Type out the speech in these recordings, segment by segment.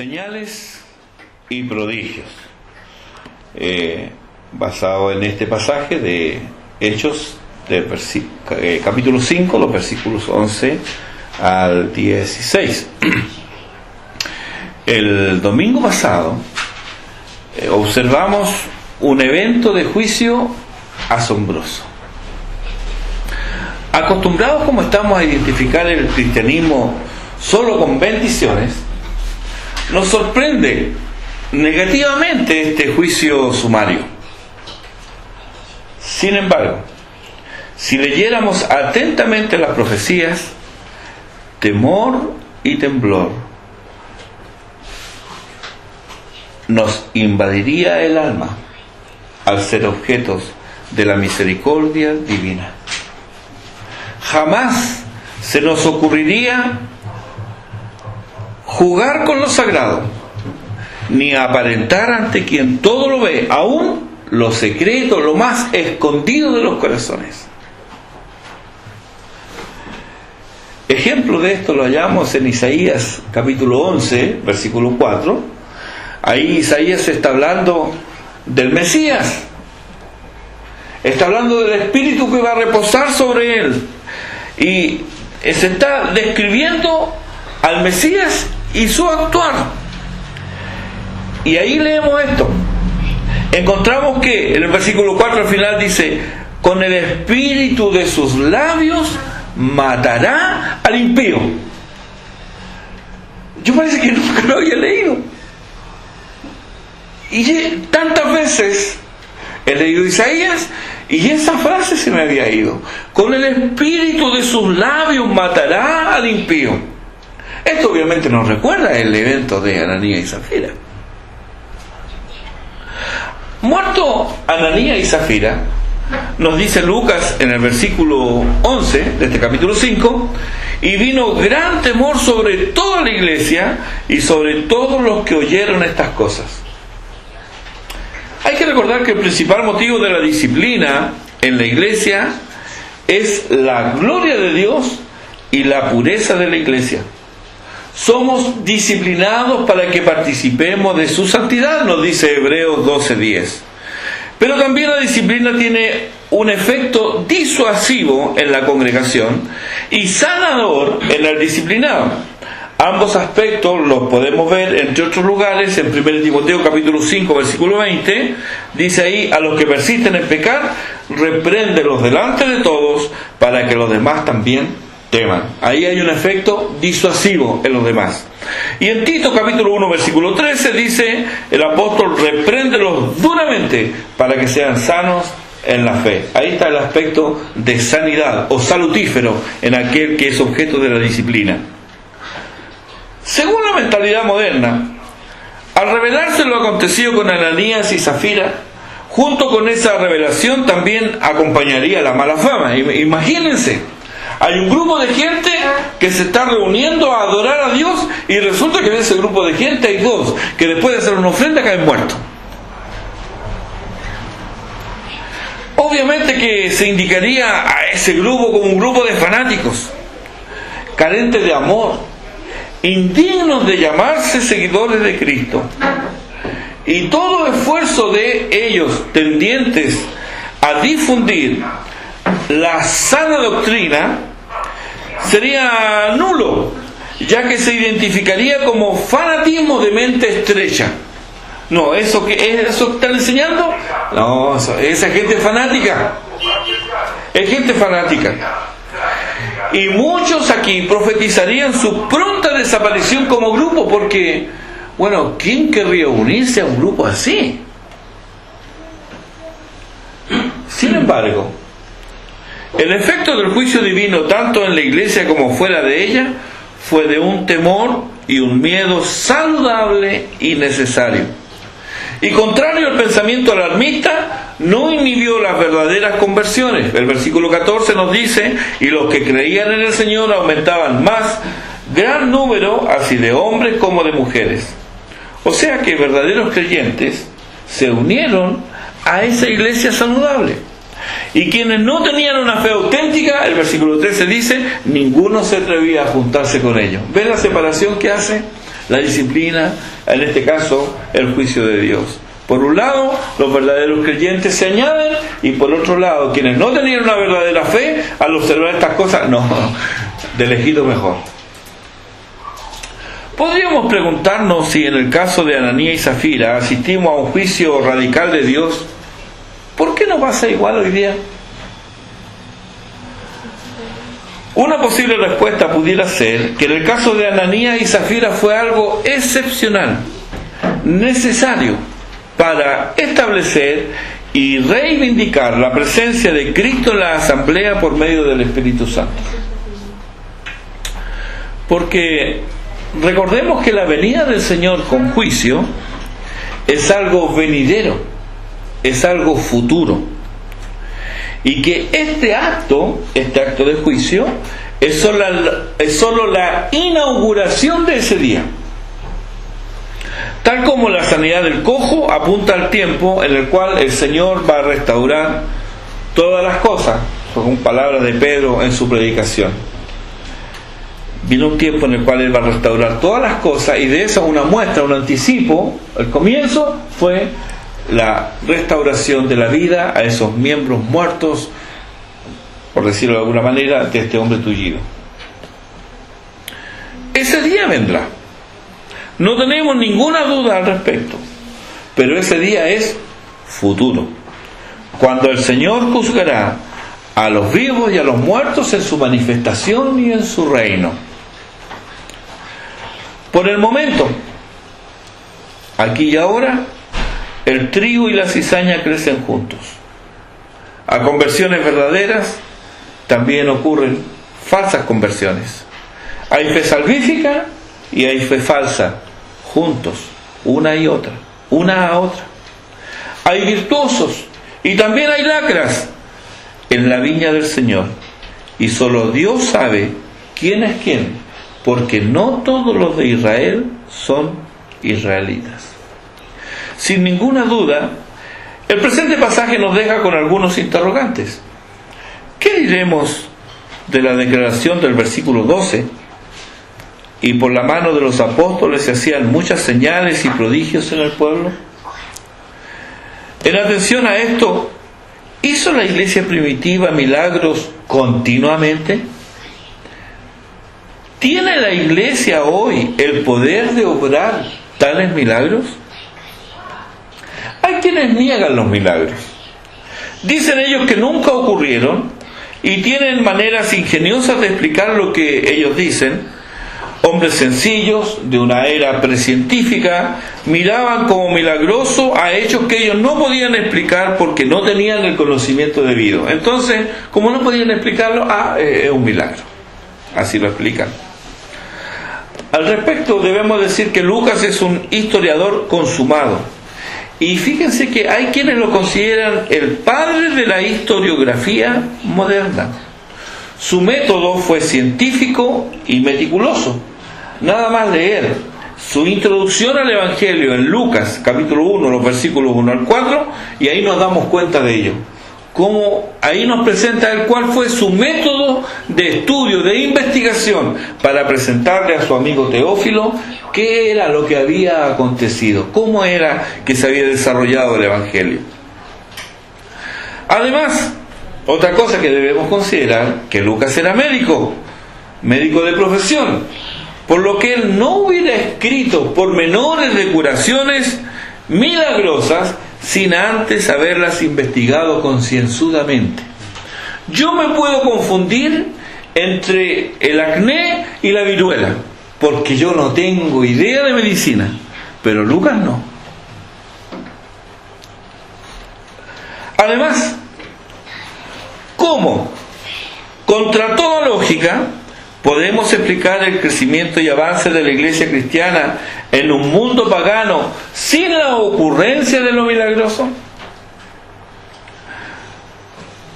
señales y prodigios, basado en este pasaje de Hechos, capítulo 5, los versículos 11 al 16. El domingo pasado observamos un evento de juicio asombroso. Acostumbrados como estamos a identificar el cristianismo solo con bendiciones, nos sorprende negativamente este juicio sumario. Sin embargo, si leyéramos atentamente las profecías, temor y temblor nos invadiría el alma al ser objetos de la misericordia divina. Jamás se nos ocurriría jugar con lo sagrado, ni aparentar ante quien todo lo ve, aún lo secreto, lo más escondido de los corazones. Ejemplo de esto lo hallamos en Isaías capítulo 11, versículo 4. Ahí Isaías está hablando del Mesías, está hablando del Espíritu que va a reposar sobre él, y se está describiendo al Mesías y su actuar. Y ahí leemos esto. Encontramos que en el versículo 4 al final dice: con el espíritu de sus labios matará al impío. Yo parece que nunca lo había leído, y tantas veces he leído Isaías y esa frase se me había ido. Con el espíritu de sus labios matará al impío. Esto obviamente nos recuerda el evento de Ananías y Zafira. Muerto Ananías y Zafira, nos dice Lucas en el versículo 11 de este capítulo 5, y vino gran temor sobre toda la iglesia y sobre todos los que oyeron estas cosas. Hay que recordar que el principal motivo de la disciplina en la iglesia es la gloria de Dios y la pureza de la iglesia. Somos disciplinados para que participemos de su santidad, nos dice Hebreos 12:10. Pero también la disciplina tiene un efecto disuasivo en la congregación y sanador en el disciplinado. Ambos aspectos los podemos ver, entre otros lugares, en 1 Timoteo capítulo 5, versículo 20. Dice ahí: a los que persisten en pecar, repréndelos delante de todos, para que los demás también teman. Ahí hay un efecto disuasivo en los demás. Y en Tito capítulo 1, versículo 13 dice el apóstol: repréndelos duramente para que sean sanos en la fe. Ahí está el aspecto de sanidad o salutífero en aquel que es objeto de la disciplina. Según la mentalidad moderna, al revelarse lo acontecido con Ananías y Zafira, junto con esa revelación también acompañaría la mala fama. Imagínense, hay un grupo de gente que se está reuniendo a adorar a Dios, y resulta que de ese grupo de gente hay dos que después de hacer una ofrenda caen muertos. Obviamente que se indicaría a ese grupo como un grupo de fanáticos, carentes de amor, indignos de llamarse seguidores de Cristo. Y todo esfuerzo de ellos tendientes a difundir la sana doctrina sería nulo, ya que se identificaría como fanatismo de mente estrecha. No, ¿eso están enseñando? No, esa gente fanática. Es gente fanática. Y muchos aquí profetizarían su pronta desaparición como grupo, porque, bueno, ¿quién querría unirse a un grupo así? Sin embargo, el efecto del juicio divino, tanto en la iglesia como fuera de ella, fue de un temor y un miedo saludable y necesario. Y contrario al pensamiento alarmista, no inhibió las verdaderas conversiones. El versículo 14 nos dice: y los que creían en el Señor aumentaban más, gran número, así de hombres como de mujeres. O sea que verdaderos creyentes se unieron a esa iglesia saludable. Y quienes no tenían una fe auténtica, el versículo 13 dice, ninguno se atrevía a juntarse con ellos. ¿Ven la separación que hace? la disciplina, en este caso el juicio de Dios. Por un lado, los verdaderos creyentes se añaden, y por otro lado, quienes no tenían una verdadera fe, al observar estas cosas, no, de lejito mejor. Podríamos preguntarnos si en el caso de Ananías y Zafira asistimos a un juicio radical de Dios. ¿Por qué no pasa igual hoy día? Una posible respuesta pudiera ser que en el caso de Ananías y Zafira fue algo excepcional, necesario para establecer y reivindicar la presencia de Cristo en la asamblea por medio del Espíritu Santo. Porque recordemos que la venida del Señor con juicio es algo venidero, es algo futuro, y que este acto de juicio es solo la inauguración de ese día. Tal como la sanidad del cojo apunta al tiempo en el cual el Señor va a restaurar todas las cosas, según palabras de Pedro en su predicación. Vino un tiempo en el cual Él va a restaurar todas las cosas, y de eso una muestra, un anticipo, el comienzo fue la restauración de la vida a esos miembros muertos, por decirlo de alguna manera, de este hombre tullido. Ese día vendrá. No tenemos ninguna duda al respecto, pero ese día es futuro, cuando el Señor juzgará a los vivos y a los muertos en su manifestación y en su reino. Por el momento, aquí y ahora, el trigo y la cizaña crecen juntos. A conversiones verdaderas también ocurren falsas conversiones. Hay fe salvífica y hay fe falsa, juntos, una y otra, una a otra. Hay virtuosos y también hay lacras en la viña del Señor, y solo Dios sabe quién es quién, porque no todos los de Israel son israelitas. Sin ninguna duda, el presente pasaje nos deja con algunos interrogantes. ¿Qué diremos de la declaración del versículo 12? Y por la mano de los apóstoles se hacían muchas señales y prodigios en el pueblo. En atención a esto, ¿hizo la iglesia primitiva milagros continuamente? ¿Tiene la iglesia hoy el poder de obrar tales milagros? Hay quienes niegan los milagros. Dicen ellos que nunca ocurrieron y tienen maneras ingeniosas de explicar lo que ellos dicen. Hombres sencillos de una era precientífica miraban como milagroso a hechos que ellos no podían explicar porque no tenían el conocimiento debido. Entonces, como no podían explicarlo, es un milagro. Así lo explican. Al respecto, debemos decir que Lucas es un historiador consumado. Y fíjense que hay quienes lo consideran el padre de la historiografía moderna. Su método fue científico y meticuloso. Nada más leer su introducción al Evangelio en Lucas, capítulo 1, los versículos 1 al 4, y ahí nos damos cuenta de ello. Como ahí nos presenta el cuál fue su método de estudio, de investigación, para presentarle a su amigo Teófilo qué era lo que había acontecido, cómo era que se había desarrollado el Evangelio. Además, otra cosa que debemos considerar, que Lucas era médico de profesión, por lo que él no hubiera escrito pormenores de curaciones milagrosas sin antes haberlas investigado concienzudamente. Yo me puedo confundir entre el acné y la viruela, porque yo no tengo idea de medicina, pero Lucas no. Además, ¿cómo? Contra toda lógica, podemos explicar el crecimiento y avance de la iglesia cristiana en un mundo pagano sin la ocurrencia de lo milagroso.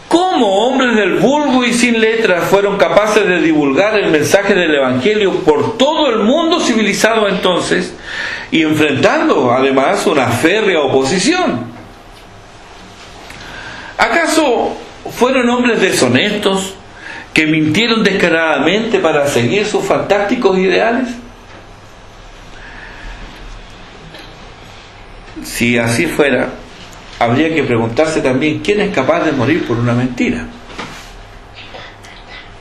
¿Cómo hombres del vulgo y sin letras fueron capaces de divulgar el mensaje del Evangelio por todo el mundo civilizado entonces, y enfrentando además una férrea oposición? ¿Acaso fueron hombres deshonestos que mintieron descaradamente para seguir sus fantásticos ideales? si así fuera, habría que preguntarse también quién es capaz de morir por una mentira.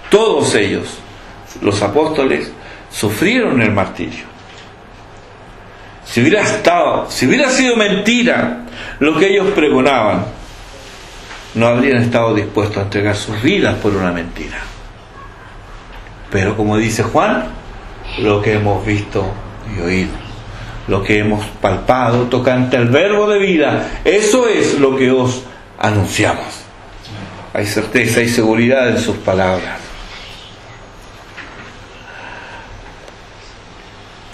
Todos ellos, los apóstoles, sufrieron el martirio. Si hubiera sido mentira lo que ellos pregonaban, no habrían estado dispuestos a entregar sus vidas por una mentira. Pero como dice Juan, lo que hemos visto y oído, lo que hemos palpado tocante al verbo de vida, eso es lo que os anunciamos. Hay certeza y seguridad en sus palabras.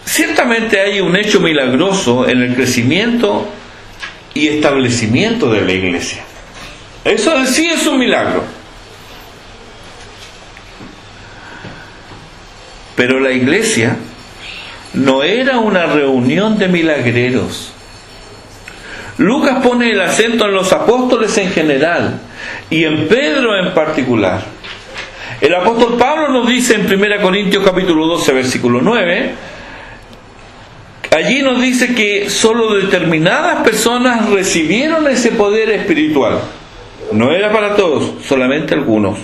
Ciertamente hay un hecho milagroso en el crecimiento y establecimiento de la iglesia. Eso en sí es un milagro. Pero la iglesia no era una reunión de milagreros. Lucas pone el acento en los apóstoles en general y en Pedro en particular. El apóstol Pablo nos dice en 1 Corintios capítulo 12, versículo 9, allí nos dice que solo determinadas personas recibieron ese poder espiritual. No era para todos, solamente algunos.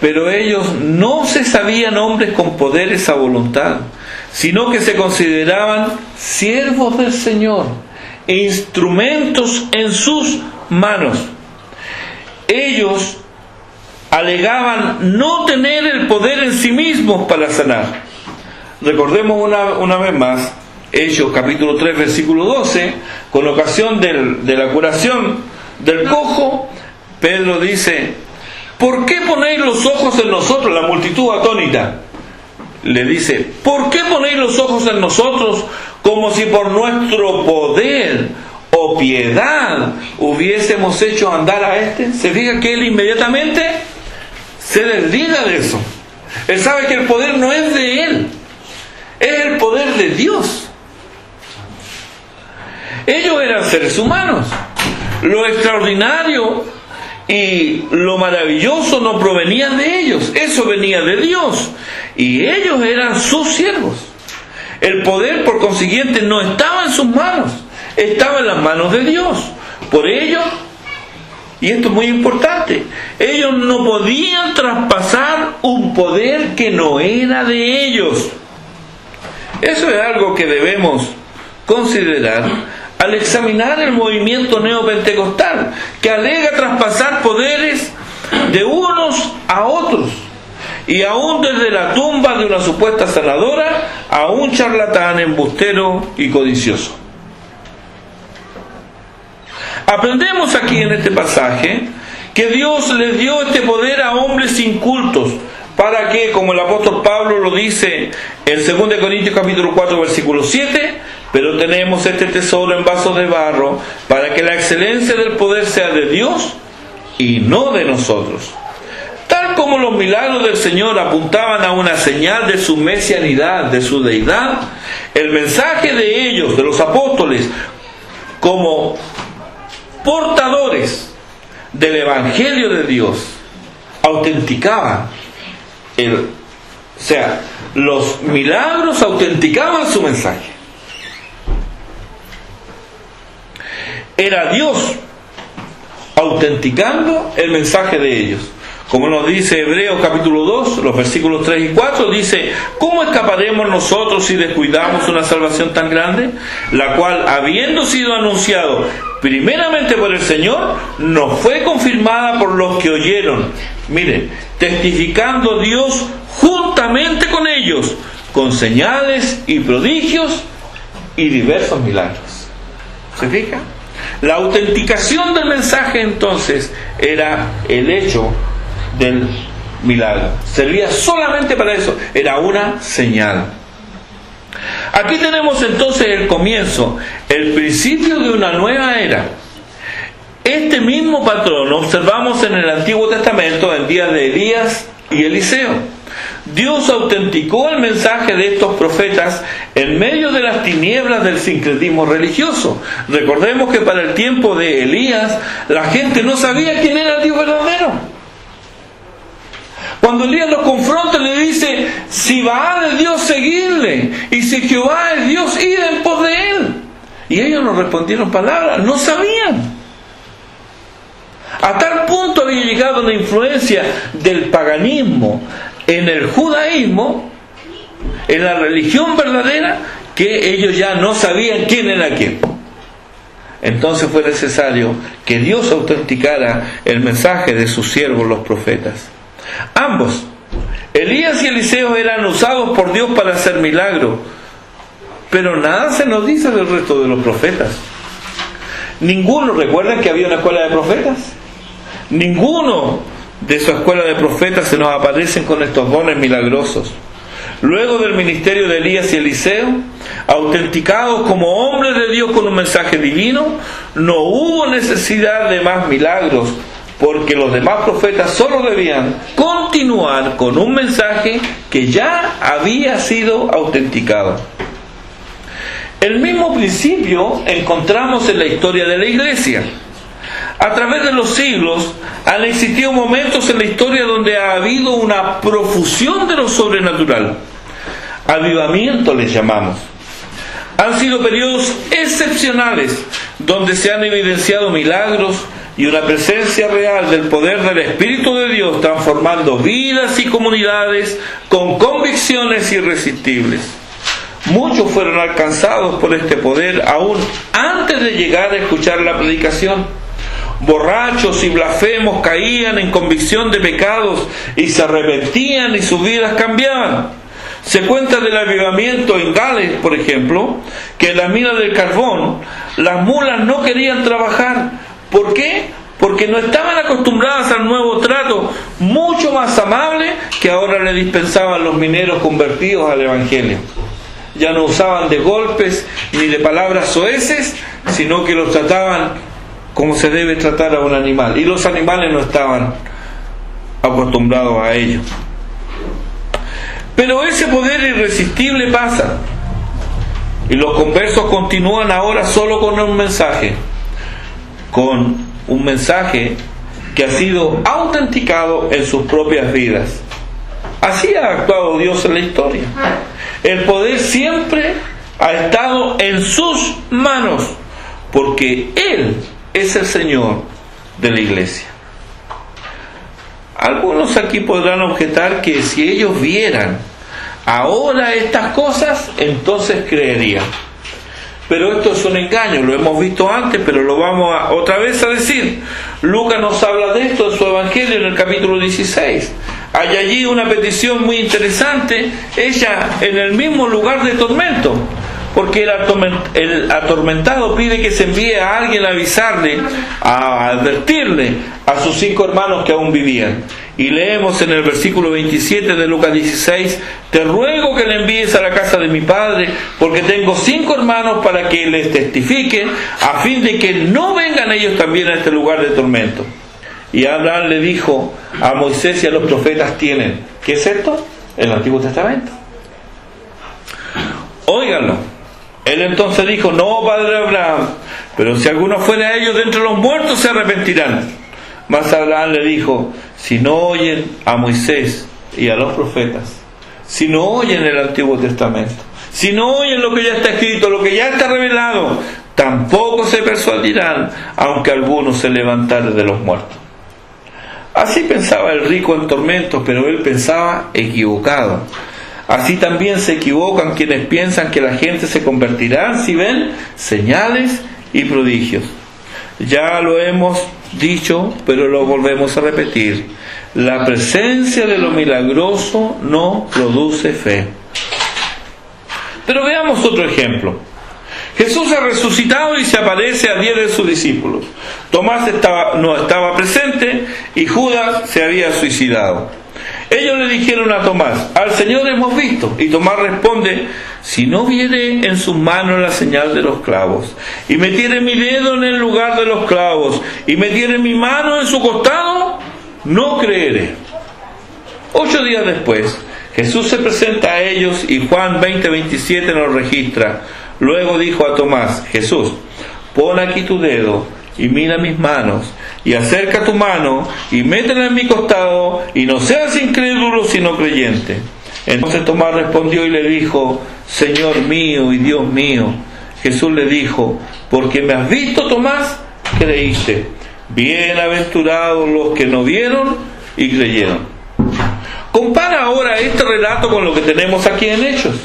Pero ellos no se sabían hombres con poderes a voluntad, sino que se consideraban siervos del Señor e instrumentos en sus manos. Ellos alegaban no tener el poder en sí mismos para sanar. Recordemos una vez más Hechos capítulo 3 versículo 12, con ocasión de la curación del cojo, Pedro dice: ¿por qué ponéis los ojos en nosotros? La multitud atónita le dice: ¿por qué ponéis los ojos en nosotros como si por nuestro poder o piedad hubiésemos hecho andar a este? Se fija que él inmediatamente se desliga de eso. Él sabe que el poder no es de él, es el poder de Dios. Ellos eran seres humanos. Lo extraordinario y lo maravilloso no provenía de ellos, eso venía de Dios, y ellos eran sus siervos. El poder, por consiguiente, no estaba en sus manos, estaba en las manos de Dios. Por ello, y esto es muy importante, ellos no podían traspasar un poder que no era de ellos. Eso es algo que debemos considerar al examinar el movimiento neopentecostal, que alega traspasar poderes de unos a otros, y aún desde la tumba de una supuesta sanadora a un charlatán, embustero y codicioso. Aprendemos aquí en este pasaje que Dios les dio este poder a hombres incultos, para que, como el apóstol Pablo lo dice en 2 Corintios capítulo 4 versículo 7, pero tenemos este tesoro en vasos de barro, para que la excelencia del poder sea de Dios y no de nosotros. Tal como los milagros del Señor apuntaban a una señal de su mesianidad, de su deidad, el mensaje de ellos, de los apóstoles, como portadores del Evangelio de Dios, autenticaba los milagros autenticaban su mensaje. Era Dios autenticando el mensaje de ellos. Como nos dice Hebreos capítulo 2, los versículos 3 y 4, dice: ¿cómo escaparemos nosotros si descuidamos una salvación tan grande? La cual, habiendo sido anunciado primeramente por el Señor, nos fue confirmada por los que oyeron. Miren, testificando Dios juntamente con ellos, con señales y prodigios y diversos milagros. ¿Se fija? La autenticación del mensaje entonces era el hecho del milagro. Servía solamente para eso. Era una señal. Aquí tenemos entonces el comienzo, el principio de una nueva era. Este mismo patrón lo observamos en el Antiguo Testamento en días de Elías y Eliseo. Dios autenticó el mensaje de estos profetas en medio de las tinieblas del sincretismo religioso. Recordemos que para el tiempo de Elías la gente no sabía quién era el Dios verdadero. Cuando Elías los confronta, le dice: si Baal es Dios, seguidle, y si Jehová es Dios, id en pos de él. Y ellos no respondieron palabra, no sabían. A tal punto había llegado la influencia del paganismo en el judaísmo, en la religión verdadera, que ellos ya no sabían quién era quién. Entonces fue necesario que Dios autenticara el mensaje de sus siervos los profetas. Ambos, Elías y Eliseo, eran usados por Dios para hacer milagros, pero nada se nos dice del resto de los profetas. Ninguno, ¿recuerdan que había una escuela de profetas? Ninguno de esa escuela de profetas se nos aparecen con estos dones milagrosos. Luego del ministerio de Elías y Eliseo, autenticados como hombres de Dios con un mensaje divino, no hubo necesidad de más milagros, porque los demás profetas solo debían continuar con un mensaje que ya había sido autenticado. El mismo principio encontramos en la historia de la Iglesia. A través de los siglos han existido momentos en la historia donde ha habido una profusión de lo sobrenatural. Avivamiento les llamamos. Han sido periodos excepcionales donde se han evidenciado milagros y una presencia real del poder del Espíritu de Dios transformando vidas y comunidades con convicciones irresistibles. Muchos fueron alcanzados por este poder aún antes de llegar a escuchar la predicación. Borrachos y blasfemos caían en convicción de pecados y se arrepentían y sus vidas cambiaban. Se cuenta del avivamiento en Gales, por ejemplo, que en la mina del carbón las mulas no querían trabajar. ¿Por qué? Porque no estaban acostumbradas al nuevo trato mucho más amable que ahora le dispensaban los mineros convertidos al Evangelio. Ya no usaban de golpes ni de palabras soeces, sino que los trataban como se debe tratar a un animal. Y los animales no estaban acostumbrados a ello. Pero ese poder irresistible pasa. Y los conversos continúan ahora solo con un mensaje. Con un mensaje que ha sido autenticado en sus propias vidas. Así ha actuado Dios en la historia. El poder siempre ha estado en sus manos, porque Él es el Señor de la iglesia. Algunos aquí podrán objetar que si ellos vieran ahora estas cosas, entonces creerían. Pero esto es un engaño, lo hemos visto antes, pero lo vamos otra vez a decir. Lucas nos habla de esto en su Evangelio en el capítulo 16. Hay allí una petición muy interesante, ella en el mismo lugar de tormento, porque el atormentado pide que se envíe a alguien a avisarle, a advertirle a sus 5 hermanos que aún vivían. Y leemos en el versículo 27 de Lucas 16: te ruego que le envíes a la casa de mi padre, porque tengo 5 hermanos para que les testifiquen, a fin de que no vengan ellos también a este lugar de tormento. Y Abraham le dijo: a Moisés y a los profetas tienen. ¿Qué es esto? El Antiguo Testamento. Óiganlo. Él entonces dijo: no, padre Abraham, pero si alguno fuera a ellos de entre los muertos se arrepentirán. Mas Abraham le dijo: si no oyen a Moisés y a los profetas, si no oyen el Antiguo Testamento, si no oyen lo que ya está escrito, lo que ya está revelado, tampoco se persuadirán, aunque algunos se levantaren de los muertos. Así pensaba el rico en tormentos, pero él pensaba equivocado. Así también se equivocan quienes piensan que la gente se convertirá si ven señales y prodigios. Ya lo hemos dicho, pero lo volvemos a repetir: la presencia de lo milagroso no produce fe. Pero veamos otro ejemplo. Jesús ha resucitado y se aparece a 10 de sus discípulos. Tomás no estaba presente y Judas se había suicidado. Ellos le dijeron a Tomás: al Señor hemos visto. Y Tomás responde: si no viere en sus manos la señal de los clavos, y metiere mi dedo en el lugar de los clavos, y metiere mi mano en su costado, no creeré. 8 días después, Jesús se presenta a ellos y Juan 20:27 nos registra: luego dijo a Tomás Jesús: pon aquí tu dedo y mira mis manos, y acerca tu mano y métela en mi costado, y no seas incrédulo sino creyente. Entonces Tomás respondió y le dijo: Señor mío y Dios mío. Jesús le dijo: porque me has visto, Tomás, creíste. Bienaventurados los que no vieron y creyeron. Compara ahora este relato con lo que tenemos aquí en Hechos.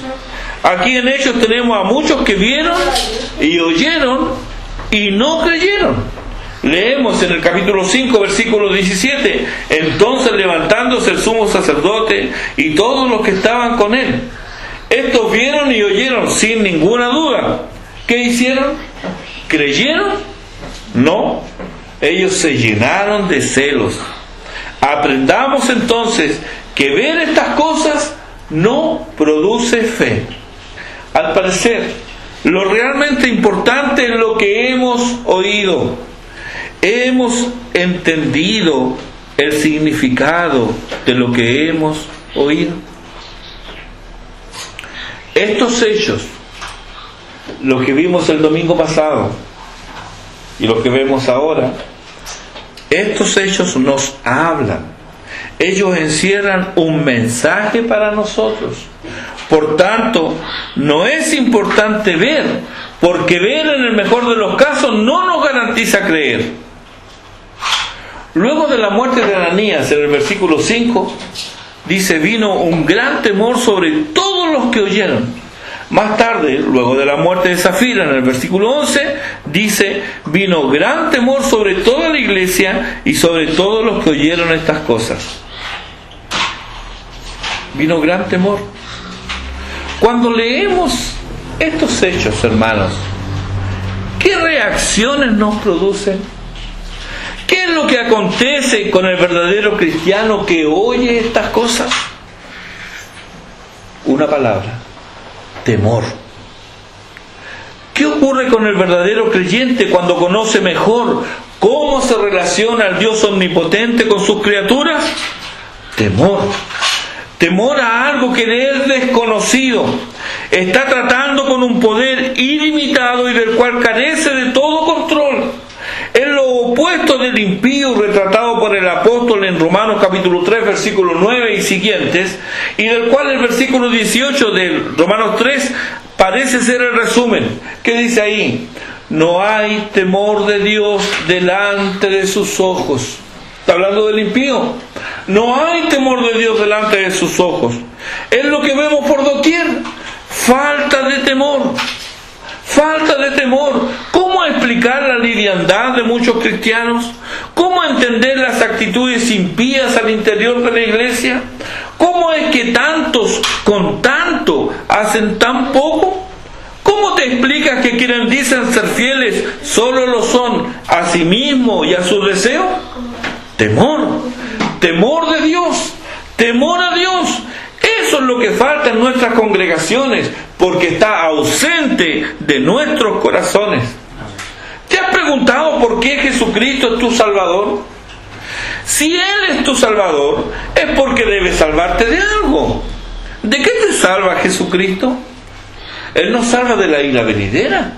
Aquí en Hechos tenemos a muchos que vieron y oyeron y no creyeron. Leemos en el capítulo 5, versículo 17: entonces levantándose el sumo sacerdote y todos los que estaban con él, estos vieron y oyeron sin ninguna duda. ¿Qué hicieron? ¿Creyeron? No. Ellos se llenaron de celos. Aprendamos entonces que ver estas cosas no produce fe. Al parecer, lo realmente importante es lo que hemos oído. Hemos entendido el significado de lo que hemos oído. Estos hechos, lo que vimos el domingo pasado y lo que vemos ahora, estos hechos nos hablan. Ellos encierran un mensaje para nosotros. Por tanto, no es importante ver, porque ver en el mejor de los casos no nos garantiza creer. Luego de la muerte de Ananías, en el versículo 5, dice: vino un gran temor sobre todos los que oyeron. Más tarde, luego de la muerte de Safira, en el versículo 11, dice: vino gran temor sobre toda la iglesia y sobre todos los que oyeron estas cosas. Vino gran temor. Cuando leemos estos hechos, hermanos, ¿qué reacciones nos producen? ¿Qué es lo que acontece con el verdadero cristiano que oye estas cosas? Una palabra: temor. ¿Qué ocurre con el verdadero creyente cuando conoce mejor cómo se relaciona el Dios omnipotente con sus criaturas? Temor. Temor a algo que le es desconocido. Está tratando con un poder ilimitado y del cual carece de todo control. Es lo opuesto del impío retratado por el apóstol en Romanos capítulo 3, versículo 9 y siguientes, y del cual el versículo 18 de Romanos 3 parece ser el resumen. ¿Qué dice ahí? No hay temor de Dios delante de sus ojos. Está hablando del impío. No hay temor de Dios delante de sus ojos. Es lo que vemos por doquier. Falta de temor. Falta de temor. ¿Cómo explicar la liviandad de muchos cristianos? ¿Cómo entender las actitudes impías al interior de la iglesia? ¿Cómo es que tantos con tanto hacen tan poco? ¿Cómo te explicas que quienes dicen ser fieles solo lo son a sí mismos y a sus deseos? Temor. Temor de Dios. Temor a Dios. Eso es lo que falta en nuestras congregaciones, porque está ausente de nuestros corazones. ¿Te has preguntado por qué Jesucristo es tu Salvador? Si Él es tu Salvador, es porque debe salvarte de algo. ¿De qué te salva Jesucristo? Él nos salva de la ira venidera.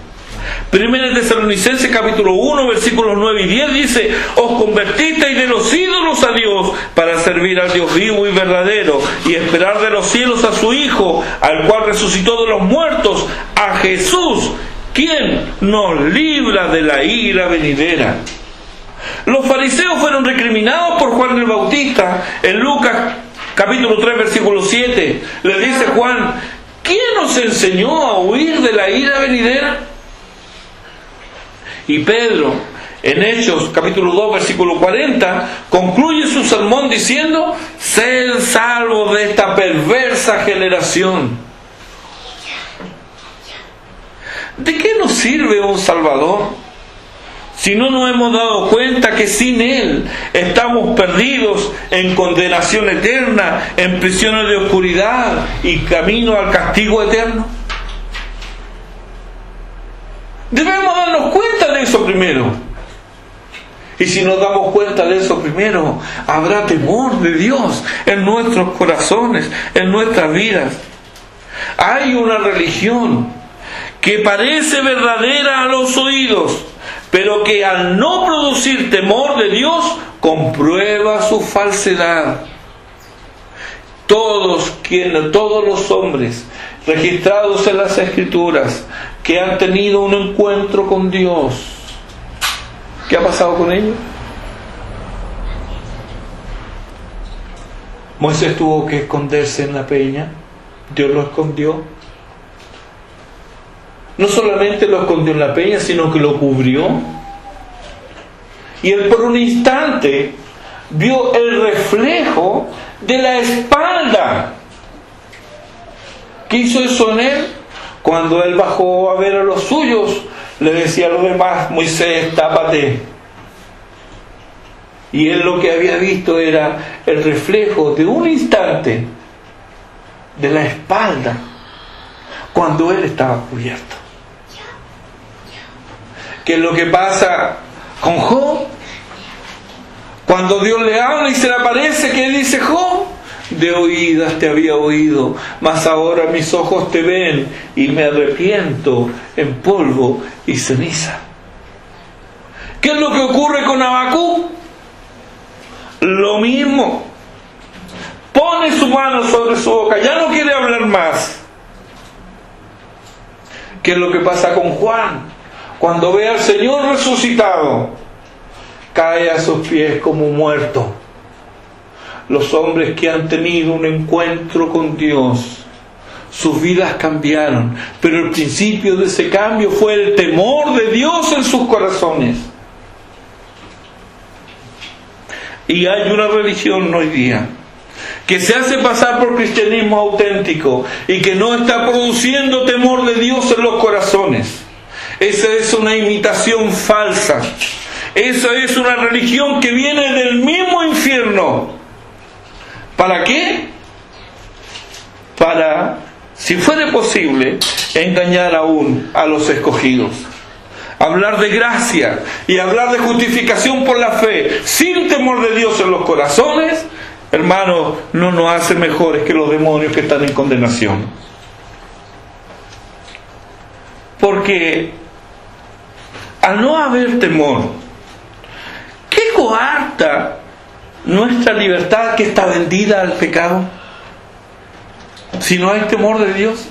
Primera de Tesalonicenses capítulo 1, versículos 9 y 10 dice: os convertisteis de los ídolos a Dios para servir al Dios vivo y verdadero y esperar de los cielos a su Hijo, al cual resucitó de los muertos, a Jesús, quien nos libra de la ira venidera. Los fariseos fueron recriminados por Juan el Bautista. En Lucas capítulo 3, versículo 7, le dice Juan: ¿quién nos enseñó a huir de la ira venidera? Y Pedro, en Hechos capítulo 2, versículo 40, concluye su sermón diciendo: sed salvos de esta perversa generación. ¿De qué nos sirve un Salvador si no nos hemos dado cuenta que sin Él estamos perdidos en condenación eterna, en prisiones de oscuridad y camino al castigo eterno? Debemos darnos cuenta de eso primero. Y si nos damos cuenta de eso primero, habrá temor de Dios en nuestros corazones, en nuestras vidas. Hay una religión que parece verdadera a los oídos, pero que al no producir temor de Dios, comprueba su falsedad. todos los hombres registrados en las Escrituras que han tenido un encuentro con Dios, ¿qué ha pasado con ellos? Moisés tuvo que esconderse en la peña. Dios lo escondió. No solamente lo escondió en la peña, sino que lo cubrió. Y él por un instante vio el reflejo de la espalda. ¿Qué hizo eso en él? Cuando él bajó a ver a los suyos, le decía a los demás: Moisés, tápate. Y él lo que había visto era el reflejo de un instante de la espalda cuando él estaba cubierto. ¿Qué es lo que pasa con Job? Cuando Dios le habla y se le aparece, ¿qué dice Job? De oídas te había oído, mas ahora mis ojos te ven y me arrepiento en polvo y ceniza. ¿Qué es lo que ocurre con Habacuc? Lo mismo. Pone su mano sobre su boca, ya no quiere hablar más. ¿Qué es lo que pasa con Juan? Cuando ve al Señor resucitado, cae a sus pies como muerto. Los hombres que han tenido un encuentro con Dios, sus vidas cambiaron, pero el principio de ese cambio fue el temor de Dios en sus corazones. Y hay una religión hoy día que se hace pasar por cristianismo auténtico y que no está produciendo temor de Dios en los corazones. Esa es una imitación falsa. Esa es una religión que viene del mismo infierno. ¿Para qué? Para, si fuera posible, engañar aún a los escogidos. Hablar de gracia y hablar de justificación por la fe sin temor de Dios en los corazones, hermanos, no nos hace mejores que los demonios que están en condenación. Porque al no haber temor, ¿qué coarta nuestra libertad que está vendida al pecado? Si no hay temor de Dios.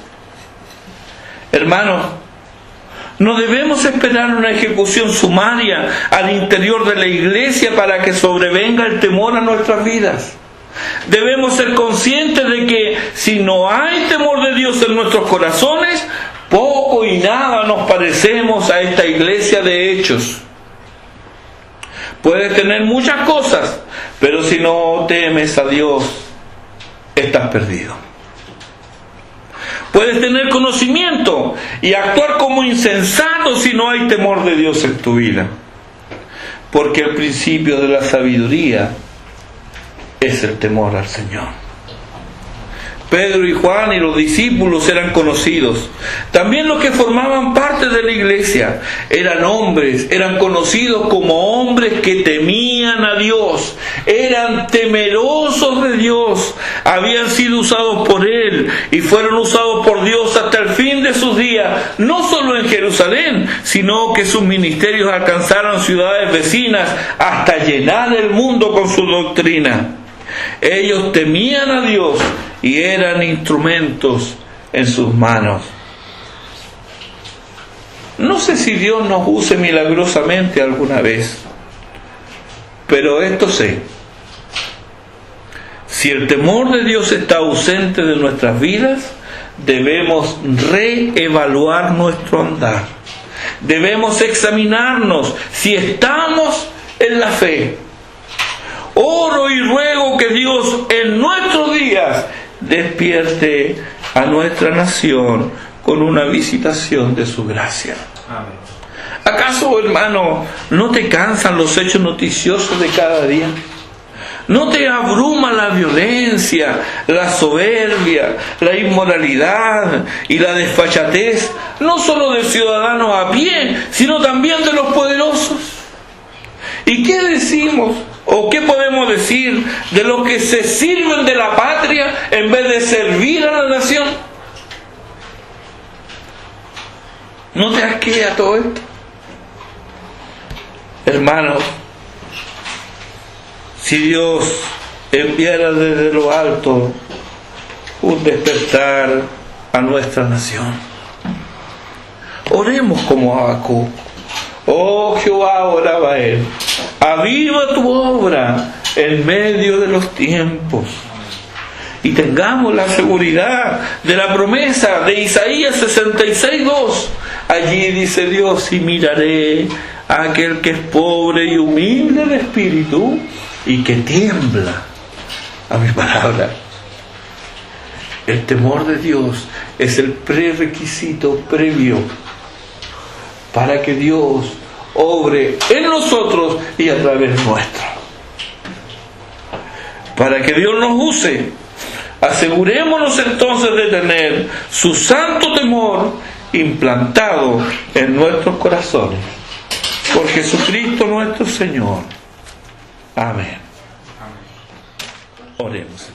Hermanos, no debemos esperar una ejecución sumaria al interior de la iglesia para que sobrevenga el temor a nuestras vidas. Debemos ser conscientes de que si no hay temor de Dios en nuestros corazones, poco y nada nos parecemos a esta iglesia de Hechos. Puedes tener muchas cosas, pero si no temes a Dios, estás perdido. Puedes tener conocimiento y actuar como insensato si no hay temor de Dios en tu vida. Porque el principio de la sabiduría es el temor al Señor. Pedro y Juan y los discípulos eran conocidos. También los que formaban parte de la iglesia eran hombres, eran conocidos como hombres que temían a Dios, eran temerosos de Dios, habían sido usados por Él y fueron usados por Dios hasta el fin de sus días, no solo en Jerusalén, sino que sus ministerios alcanzaron ciudades vecinas hasta llenar el mundo con su doctrina. Ellos temían a Dios y eran instrumentos en sus manos. No sé si Dios nos use milagrosamente alguna vez, pero esto sé: si el temor de Dios está ausente de nuestras vidas, debemos reevaluar nuestro andar. Debemos examinarnos si estamos en la fe. Oro y ruego que Dios en nuestros días despierte a nuestra nación con una visitación de su gracia. Amén. ¿Acaso, hermano, no te cansan los hechos noticiosos de cada día? ¿No te abruma la violencia, la soberbia, la inmoralidad y la desfachatez, no solo de ciudadanos a pie, sino también de los poderosos? ¿Y qué decimos o qué podemos decir de los que se sirven de la patria en vez de servir a la nación? ¿No te asquea todo esto? Hermanos, si Dios enviara desde lo alto un despertar a nuestra nación. Oremos como Habacuc. Oh Jehová, oraba él, aviva tu obra en medio de los tiempos. Y tengamos la seguridad de la promesa de Isaías 66:2. Allí dice Dios: y miraré a aquel que es pobre y humilde de espíritu y que tiembla a mi palabra. El temor de Dios es el prerequisito previo para que Dios obre en nosotros y a través nuestro. Para que Dios nos use, asegurémonos entonces de tener su santo temor implantado en nuestros corazones. Por Jesucristo nuestro Señor. Amén. Oremos.